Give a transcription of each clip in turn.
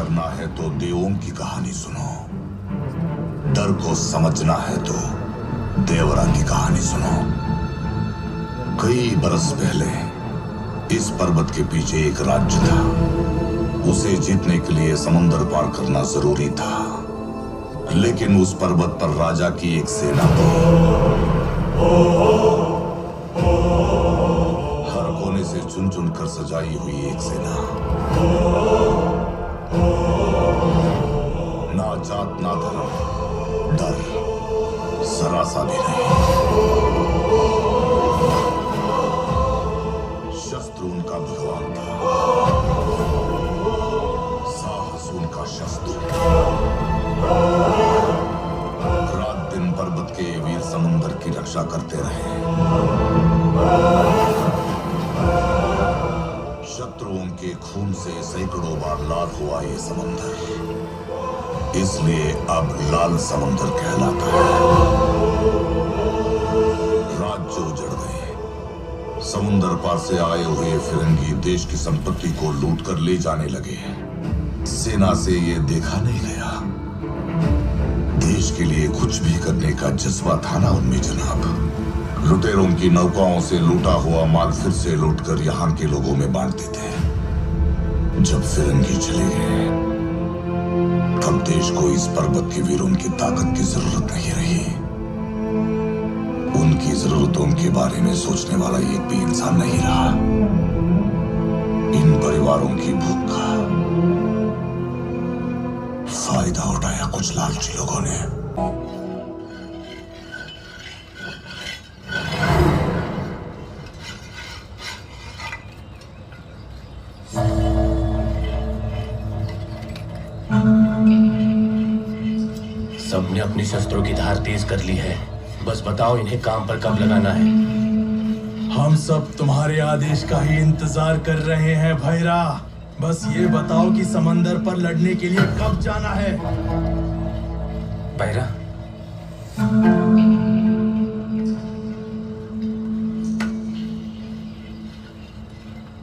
करना है तो देवों की कहानी सुनो, डर को समझना है तो देवरा की कहानी सुनो। कई बरस पहले इस पर्वत के पीछे एक राज्य था। उसे जीतने के लिए समंदर पार करना जरूरी था, लेकिन उस पर्वत पर राजा की एक सेना थी। हर कोने से चुन चुन कर सजाई हुई एक सेना। ना जात ना धर्म, डर जरा सा भी नहीं। शस्त्र उनका भगवान था, साहस उनका शस्त्र। रात दिन पर्वत के वीर समुद्र की रक्षा करते रहे। शत्रुओं के खून से सैकड़ों बार लाल हुआ ये समुद्र, इसलिए अब लाल समुद्र कहलाता है। राज्य उजड़ गए। समुद्र पार से आए हुए फिरंगी देश की संपत्ति को लूट कर ले जाने लगे। सेना से ये देखा नहीं गया। देश के लिए कुछ भी करने का जज्बा था ना उनमें जनाब। लुटेरों की नौकाओं से लूटा हुआ माल फिर से लूटकर यहाँ के लोगों में बांटते थे। जब फिरंगी चले गए तब देश को इस पर्वत के वीरों की ताकत की जरूरत नहीं रही। उनकी जरूरतों के बारे में सोचने वाला एक भी इंसान नहीं रहा। इन परिवारों की भूख का फायदा उठाया कुछ लालची लोगों ने। सबने अपनी शस्त्रों की धार तेज कर ली है। बस बताओ इन्हें काम पर कब लगाना है। हम सब तुम्हारे आदेश का ही इंतजार कर रहे हैं भैरा। बस ये बताओ कि समंदर पर लड़ने के लिए कब जाना है। भैरा,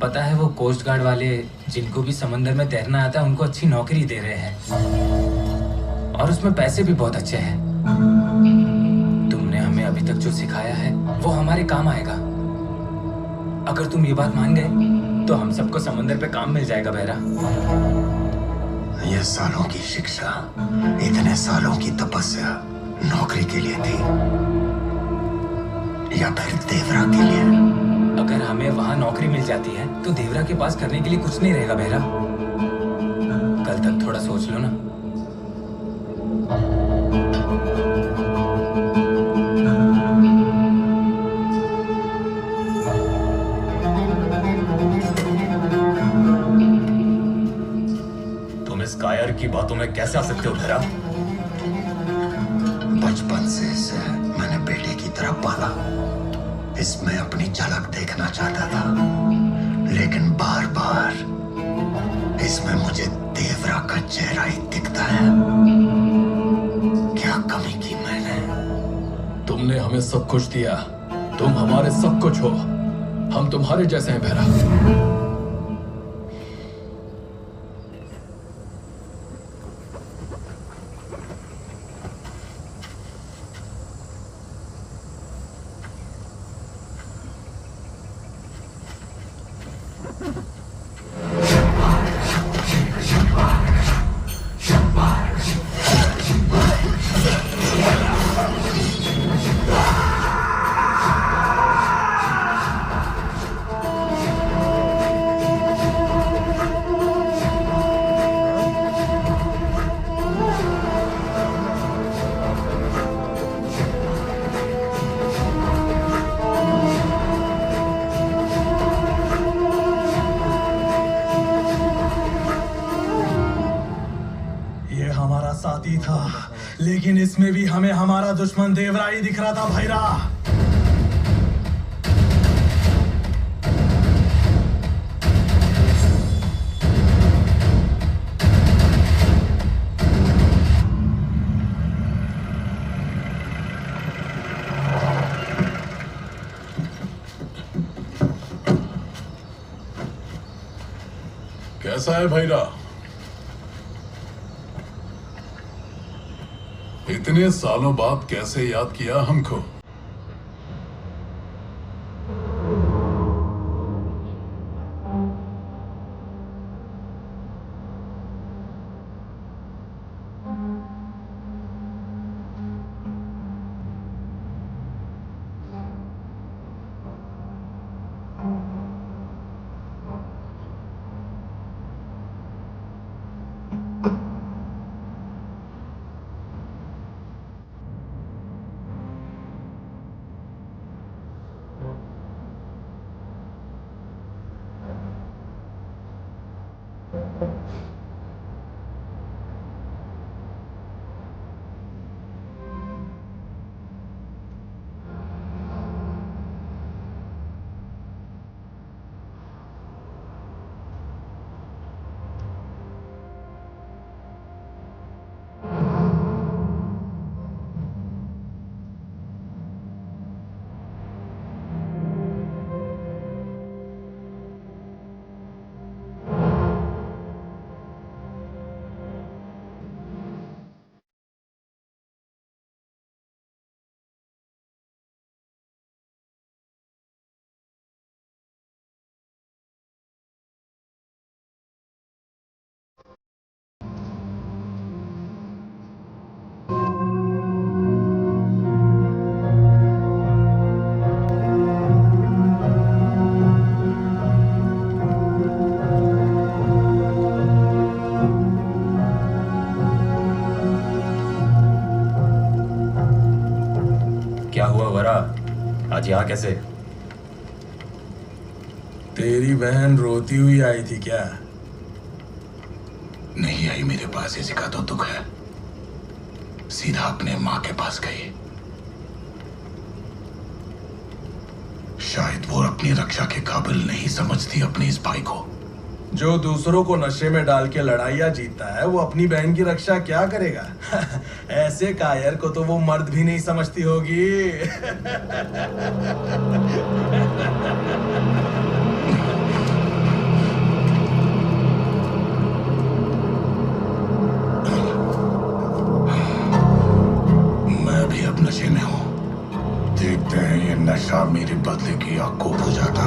पता है वो कोस्ट गार्ड वाले जिनको भी समंदर में तैरना आता है उनको अच्छी नौकरी दे रहे हैं और उसमें पैसे भी बहुत अच्छे हैं। तुमने हमें अभी तक जो सिखाया है वो हमारे काम आएगा। अगर तुम ये बात मान गए तो हम सबको समंदर पे काम मिल जाएगा भैरा। ये सालों की शिक्षा, इतने सालों की तपस्या नौकरी के लिए थी या फिर देवरा के लिए? अगर हमें वहां नौकरी मिल जाती है तो देवरा के पास करने के लिए कुछ नहीं रहेगा भैरा। कल तक थोड़ा सोच लो ना। तुम इस कायर की बातों में कैसे आ सकते हो भैरा? बचपन से इसे मैंने बेटे की तरह पाला। इसमें अपनी झलक देखना चाहता था, लेकिन बार बार इसमें मुझे देवरा का चेहरा ही दिखता है। क्या कमी की मैंने? तुमने हमें सब कुछ दिया, तुम हमारे सब कुछ हो। हम तुम्हारे जैसे हैं भैरा। साथी था, लेकिन इसमें भी हमें हमारा दुश्मन देवरा ही दिख रहा था भैरा। कैसा है भैरा? इतने सालों बाद कैसे याद किया हमको? क्या हुआ वरा? आज यहाँ कैसे? तेरी बहन रोती हुई आई थी क्या? नहीं आई मेरे पास, इसी का तो दुख है। सीधा अपने माँ के पास गई। शायद वो अपनी रक्षा के काबिल नहीं समझती अपने इस भाई को। जो दूसरों को नशे में डाल के लड़ाइयाँ जीतता है वो अपनी बहन की रक्षा क्या करेगा? ऐसे कायर को तो वो मर्द भी नहीं समझती होगी। मैं भी अब नशे में हूं। देखते हैं ये नशा मेरे बदले की आग को बुझाता